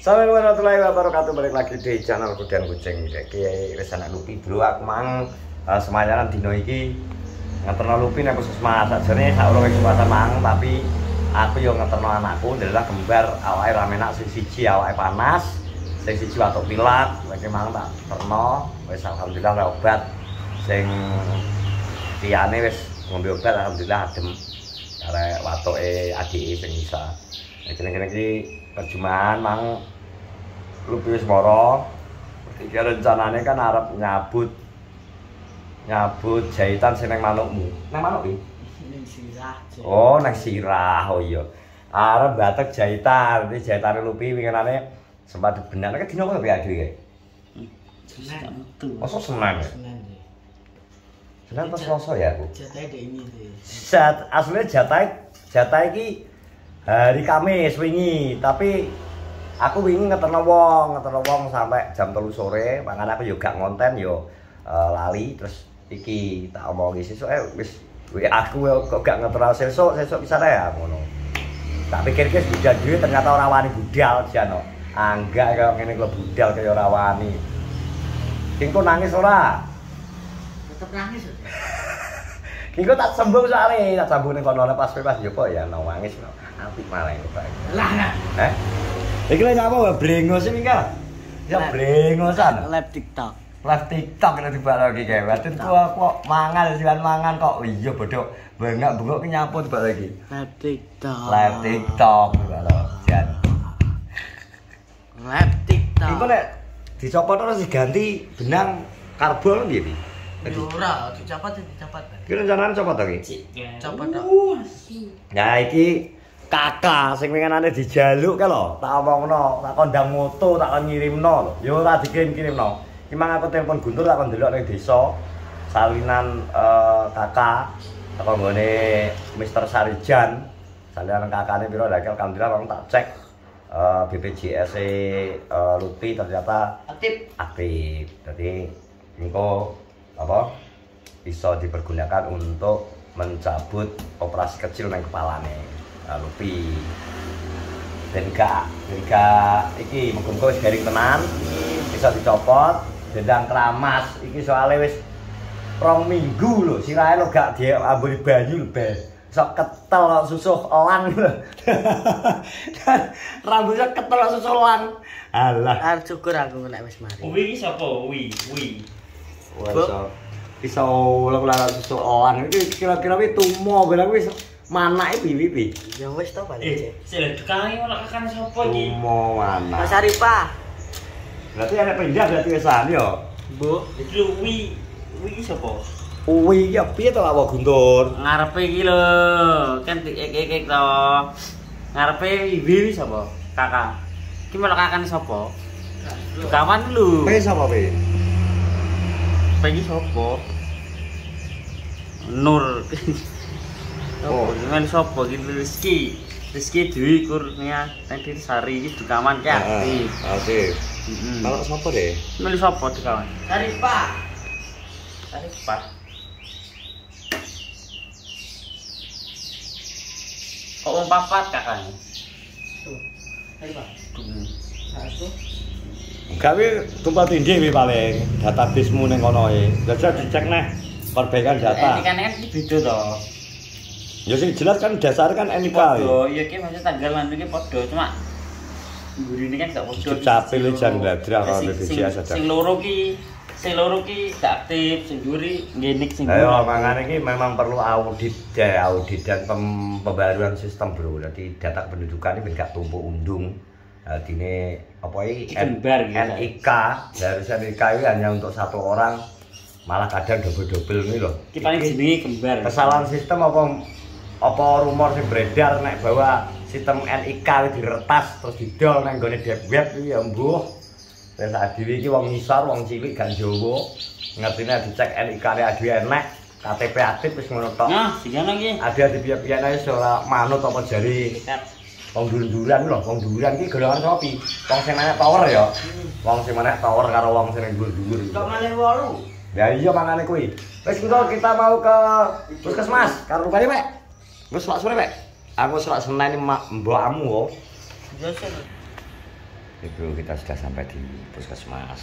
Assalamualaikum warahmatullahi wabarakatuh. Balik lagi di channel Kudan Kucing. Iki wis ana Lupi, Bro. Aku mang semayanan dino iki ngeterno Lupi nang puskesmas. Sajane sak urung kesempatan mang, tapi aku yo ngeterno anakku adalah kembar awake ramenak sing siji awake panas, sing siji watuk pilek. Lagi mang tak terno wis alhamdulillah ora obat. Sing liyane wis ngombe obat alhamdulillah adem. Arek watuke adike sing isa. Jeneng-jeneng iki perjumaan mang Lupi wis mara. Iki rencanane kan arep nyabut jahitan sing nang manukmu. Nang manuk iki? Ning sirah. Oh, nang sirah. Oh iya. Arep batek jahitan. Iki jahitane Lupi winginane sempat dibenakne dina kok piye dhewe. Senin metu. Masa Senin? Senin. Senin pas Selasa ya aku. Jatahe dek ini deh. Aslinya jatah iki hari Kamis wingi, tapi aku wingi ngeterno wong sampai jam 3 sore, makanya aku yo gak ngonten yo lali terus iki tak omongi sesuk wis aku kok gak ngeterno sesuk bisa ya ngono. Tak pikir-pikir budal dhewe ternyata ora wani budal jano. Anggak kaya ngene kok budal kaya ora wani. Kengko nangis ora? Tetep nangis. Kengko tak sembung soalé, tak sambung ning kono pas yo kok ya nangis. Apik malah iku Pak. Lah. Iki lek apa brengos iki kan? Ya brengosan. Live TikTok. Live TikTok kena dibalik lagi kae. Waduh kok mangan sian mangan kok iya bodho. Bengak-bengok ki nyapu dibalik lagi. Live TikTok. Live TikTok lho, Jan. Live TikTok. Iku nek dicopot terus diganti benang karbon piye iki? Ora, dicopot. Iki rencanane copot to iki? Copot tok. Nah iki kakak sing winginane dijaluk ke lho, tak omongno, tak kondang moto, tak ngirimno lho. Ya ora dikirim-kirimno. Iki mang aku telepon Guntur tak ndelok ning desa. Salinan kakak teko nggone Mister Sarijan. Salinan kakane piro lha alhamdulillah wong tak cek BPJS Lupi ternyata aktif. Jadi engko apa bisa dipergunakan untuk mencabut operasi kecil nang kepalane. Lupi dan gak iki muga-muga wis garing tenan bisa dicopot dendang keramas iki soalnya wis 2 minggu lho sirahe lo gak diambuni banyu lho sok ketel susuh elang lho rambutnya ketel susuh elang alah Arep syukur aku nek wis mari. Wi iki sapa? Wi. Bisa ulang-ulang susuh elang iki kira-kira wis tumo bilang wis manake pipi. Ya wis to balik. Sik lek dukange ora kakane sapa iki? Tumo mana? Mas Arifah. Berarti ada pindah berarti wesan yo. Bu, iki wi iki sapa? Uwi ya piye to awak Guntur? Ngarepe iki lho, kan dikek-kek to. Ngarepe wi sapa? Kakak. Iki malah kakane sapa? Dukawan lho. Pe sapa pe? Iki sapa? Nur. Oh, dengan sapa iki Rizky Dwi Kurnia tadi Sari iki dukaman ki aktif. Aktif. Kalau sapa deh? Milih sapa dukaman? Arifah. Kok papat kakaknya? Arifah. Satu. Gawe tempat dhewe paling database-mu ning kono e. Jajal dicek neh perbaikan data. Ini kan beda to. Ya sing jelas kan dasar kan NIK. Padha, iya ki maksud tanggal lan iki padha cuma gurine kan gak padha. Capil jan gladrah karo BPJS aja. Sing loro ki gak aktif, sing dhuwuri ngenik sing Ayo mangane iki memang perlu audit dan pembaruan sistem, Bro. Jadi data kependudukan ini gak tumpuk undung. Dine apa iki NIK, dari NIK ini hanya untuk 1 orang. Malah kadang double-double ini loh. Iki paling jenenge kembar. Kesalahan sistem apa rumor sing beredar nek bahwa sistem NIK diretas terus didol nang gone deep web iki ya mbuh. Wis sak dhewe iki wong ngisor, wong cilik gak njowo. Ngertine dicek NIK-ne adhe enek, KTP aktif wis ngono tok. Nah, sigono iki. Ada di piye-piyene wis ora manut apa jari. Wong duran lho, wong duran iki golongan sapa pi? Wong sing menek tower ya. Wong sing menek tower karo wong sing dhuwur-dhuwur. Kok malih 8. Ya iya mangane kuwi. Wis kita mau ke puskesmas karo rupane, Mek. Wis sore, Mek. Aku selak Senin mbokmu kok. Jasa. Bro, kita sudah sampai di puskesmas.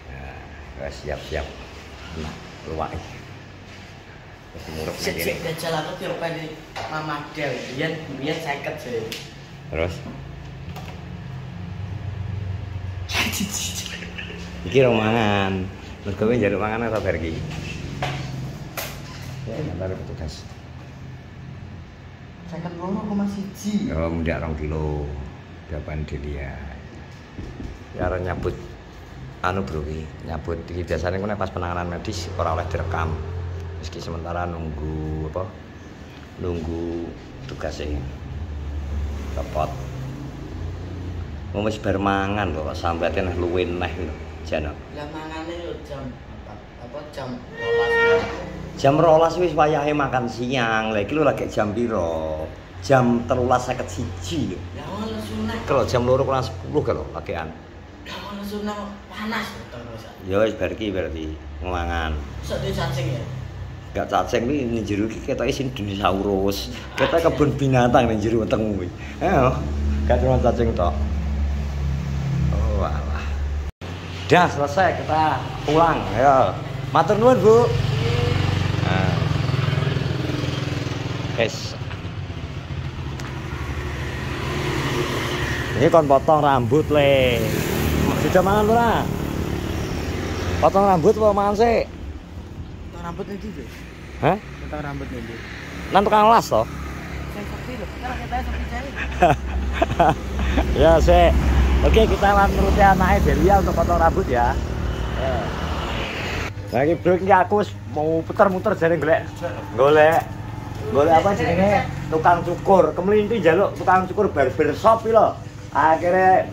Nah, siap-siap. Nah, luwak iki. Wis ngurep Sik ngene. gajal aku diopeni Mama Del. Biyen 50 sih. Terus iki rong mangan. Mergo kowe njaluk mangan apa bar iki? Ya, ntar petugas. 52,1. Oh, mundak 2 kilo. Dapan Delia. Ya arep nyabut anu bro iki, nyabut iki biasane ku nek pas penanganan medis ora oleh direkam. Meski sementara nunggu apa? Nunggu tugasnya. Repot. Mau wis bar mangan kok sambate neh luwih neh lho, Jan. Lah mangane yo jam 4 apa jam 12. Jam 12 wis wayahe makan siang. Lah iki lho lagi jam piro? Jam 13.51 lho. Ya ngono sunah. Kalau jam 2 kurang 10 kalau kakean. Ya ngono sunah panas terus. Ya wis bar iki berarti mangan. Sok di cacing ya. Gak cacing iki ning jero iki ketoke sing dinosaurus. Ketoke kebun binatang ning jero weteng kuwi. Heeh. Gak cuma cacing tok. Oh alah. Dah selesai kita pulang. Ayo. Matur nuwun, Bu. Nah. Guys. Ini kon potong rambut le. Sudah mangan ora? Potong rambut apa mangan sih? Potong rambut nanti tuh. Hah? Potong rambut nanti. Nang tukang las toh? Saya sepi loh. Kalau kita sepi cari. Ya sih. Oke, kita lan nuruti anaknya Delia untuk potong rambut ya. Nah, ini bro, ini aku mau puter-muter jare golek apa jenenge tukang cukur. Kemelinti njaluk tukang cukur barbershop iki lho. Akhirnya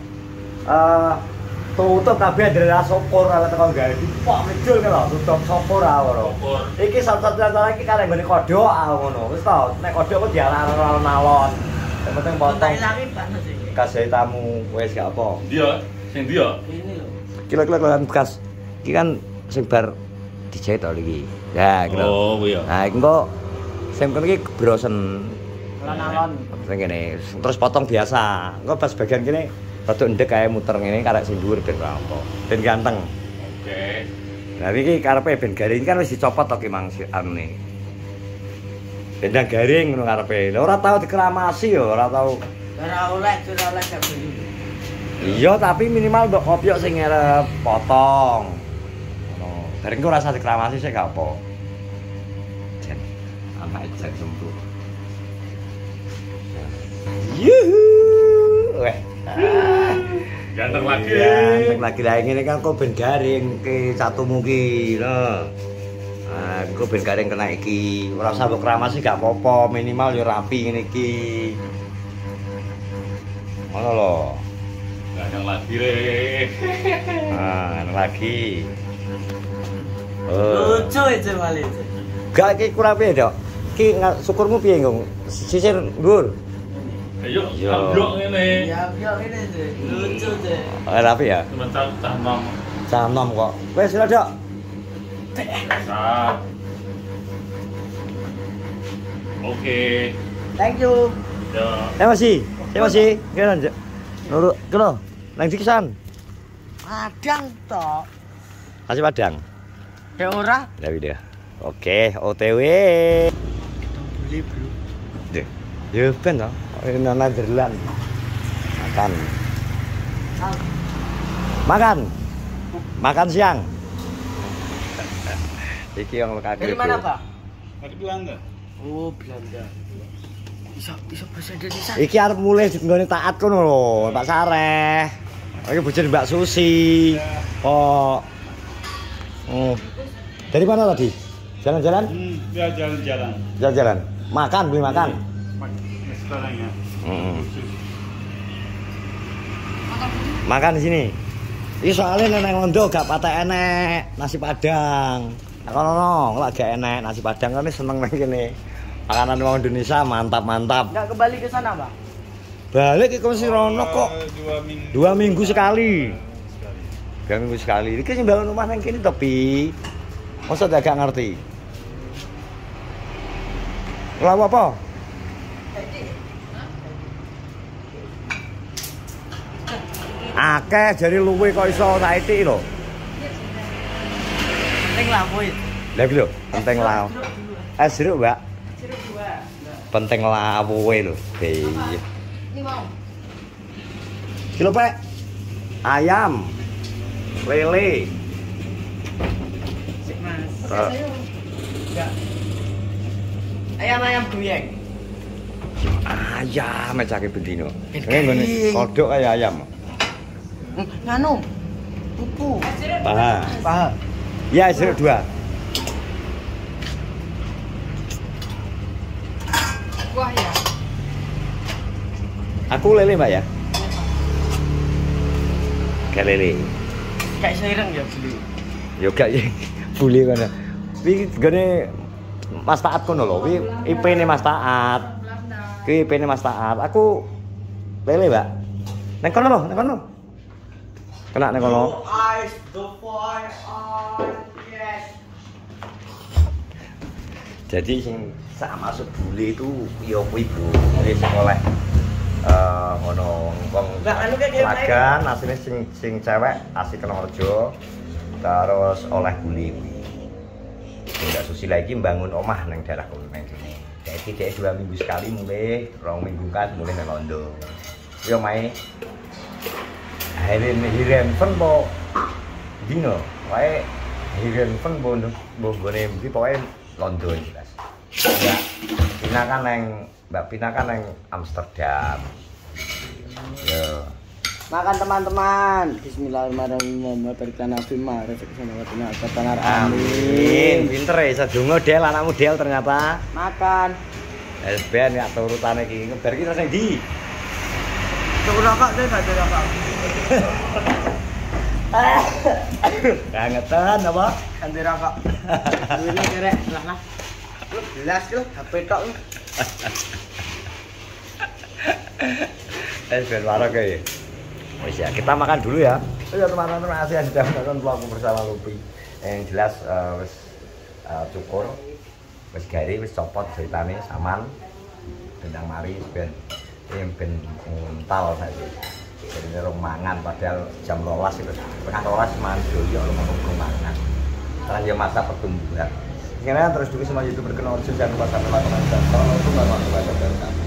tutup kabeh adalah syukur ala tekan gawe dipok ngejul ke lho tutup syukur ora. Iki satu-satunya cara iki kare nggone kodhok ngono. Wis to, nek kodhok kok dialon-alon. Yang penting potong. Lagi panas iki. Kasih tamu wis gak apa. Dia, sing dia. Ini loh. Kilo-kilo kan bekas. Iki kan sing bar dijahit to iki. Ya, gitu. Oh, iya. Nah, iki engko sing kene iki gebrosen. Alon-alon. Sing kene terus potong biasa. Engko pas bagian kene rada ndek kae muter ngene karek sing dhuwur ben apa. Ben ganteng. Oke. Lah iki karepe ben garing kan wis dicopot to ki mang anune. Ben garing ngono karepe. Lah ora tau dikeramasi ya, ora tau. Ora oleh gak beli. Iya, tapi minimal ndok kopiok sing ngarep potong. Ngono. Bareng ku rasa dikeramasi sik gak apa. Jen. Anak jen sembuh. Yuhu. Weh. Ganteng lagi. Ganteng lagi lah ngene kan kok ben garing ke catumu ki lho. Ah, kok ben garing kena iki. Ora usah mbok kramasi gak apa-apa, minimal yo rapi ngene iki. Ngono lho. Ganteng lagi re. Ah, lagi. Lucu itu malah itu. Gak iki kurang piye, Dok? Ki syukurmu piye, Gong? Sisir dhuwur. Ayo, Yo. amblok ngene. Ya ini tuh. Lucu tuh. Rapi ya? Sebentar tanam. Cah nom kok. Wes sudah, Dok. Biasa. Oke. Thank you. Ya. Masih. Kira nurut kena. Nang dikesan. Padang toh. Masih Padang. Ya ora. Ya video. Oke, OTW. Beli bro. Deh. Ya ben to. Nang Netherland. Makan siang. Iki yang kaki. Dari mana Pak? Dari Belanda. Oh Belanda. Bisa bahasa Indonesia. Iki arep mulai nggone taat kono lho, Pak Sareh. Iki bojone Mbak Susi. Kok. Oh. Dari mana tadi? Jalan-jalan? Ya jalan-jalan. Jalan-jalan. Makan, beli makan. Restorannya. Makan di sini. Iki soalnya nang Londo gak patek enek nasi Padang. Nah, kono lagi enek nasi Padang kan seneng nang kene. Makanan wong Indonesia mantap-mantap. Enggak kembali ke sana, Pak? Balik ke Kursi Rono kok. 2 minggu sekali. 2 minggu sekali. Iki sing bangun rumah nang kene tapi masa gak ngerti. Lalu apa? Akeh jare luwe kok iso tak ithiki lho. Penting lah boy. Lah iki lho, penting lah. Jeruk, Mbak. Jeruk 2. Penting lawuhe lho. Iya. Ini mau. Kilo Pak. Ayam. Lele. Sik Mas. Enggak. Ayam goyeng. Ayam cake bendino. Ngene kodok kaya ayam. Nganu. Pupu. Paha. Paha. Ya, jeruk 2. Wah ya. Aku lele, Mbak ya. Kayak lele. Kayak sereng ya beli. Yo gak buli kono. Iki gene Mas Taat kono lho, iki IP-ne Mas Taat. Iki IP-ne Mas Taat. Aku lele, Mbak. Nang kono lho, nang kono. Kena nang kono. Eyes, the fire, yes. Jadi sing sak masuk bule itu yo kuwi, Bro. Kuwi sing oleh ono wong lagan asline sing cewek asli Kenarjo terus oleh bule kuwi. Tidak susila iki mbangun omah nang daerah kono nang kene. Dadi dhek 2 minggu sekali mulai 2 minggu kan mulai nang Londo. Yo mae hiren pen po dino wae hiren pen bo gone iki pokoke Londo jelas. Ya, Pina kan Mbak Pina kan nang Amsterdam. Yo. Makan teman-teman. Bismillahirrahmanirrahim. Berikan Nabi Mah rezeki sanawatinya katanar Amin. Pinter ya iso donga Del, anakmu Del ternyata. Makan. Ben ya turutane iki ngebar iki terus ndi? Tunggu rokok deh, gak ada rokok. Kangetan apa? Ganti rokok. Duitnya kere, lah. Lu jelas lu HP tok lu. Ben warok ya. Wis ya, kita makan dulu ya. Oh ya teman-teman, terima kasih yang sudah menonton vlogku bersama Lupi. Yang jelas wis cukur, wis gari, wis copot ceritane saman. Tendang mari ben nguntal saja. Jadi nerung mangan padahal jam 12 itu. Tengah 12 mangan doyo lu mangan. Karena ya masa pertumbuhan. Sekarang terus juga semua YouTuber Kenarjo jangan lupa subscribe, komen, dan share. Assalamualaikum warahmatullahi wabarakatuh.